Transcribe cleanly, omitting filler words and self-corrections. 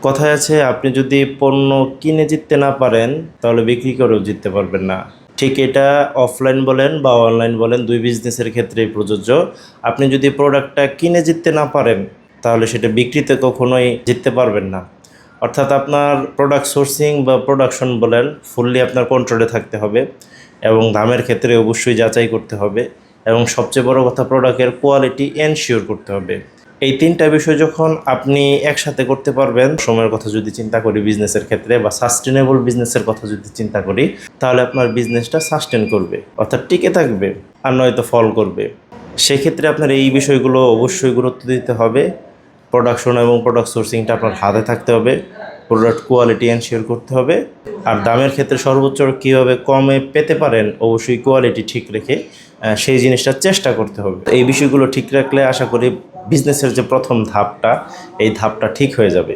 কথায় আছে, আপনি যদি পণ্য কিনে জিততে না পারেন তাহলে বিক্রি করেও জিততে পারবেন না। ঠিক এটা অফলাইন বলেন বা অনলাইন বলেন, দুই বিজনেসের ক্ষেত্রেই প্রযোজ্য। আপনি যদি প্রোডাক্টটা কিনে জিততে না পারেন তাহলে সেটা বিক্রিতে কখনোই জিততে পারবেন না। অর্থাৎ আপনার প্রোডাক্ট সোর্সিং বা প্রোডাকশন বলেন, ফুললি আপনার কন্ট্রোলে থাকতে হবে এবং দামের ক্ষেত্রে অবশ্যই যাচাই করতে হবে এবং সবচেয়ে বড় কথা, প্রোডাক্টের কোয়ালিটি এনশিওর করতে হবে। এই তিনটা বিষয় যখন আপনি একসাথে করতে পারবেন, সময়ের কথা যদি চিন্তা করি বিজনেসের ক্ষেত্রে বা সাস্টেনেবল বিজনেসের কথা যদি চিন্তা করি, তাহলে আপনার বিজনেসটা সাস্টেন করবে, অর্থাৎ টিকে থাকবে, আর নয়তো ফল করবে। সেক্ষেত্রে আপনার এই বিষয়গুলো অবশ্যই গুরুত্ব দিতে হবে। প্রোডাকশন এবং প্রোডাক্ট সোর্সিংটা আপনার হাতে থাকতে হবে, প্রোডাক্ট কোয়ালিটি এনশিওর করতে হবে, আর দামের ক্ষেত্রে সর্বোচ্চ কীভাবে কমে পেতে পারেন অবশ্যই কোয়ালিটি ঠিক রেখে সেই জিনিসটা চেষ্টা করতে হবে। এই বিষয়গুলো ঠিক রাখলে আশা করি বিজনেসের যে প্রথম ধাপটা, এই ধাপটা ঠিক হয়ে যাবে।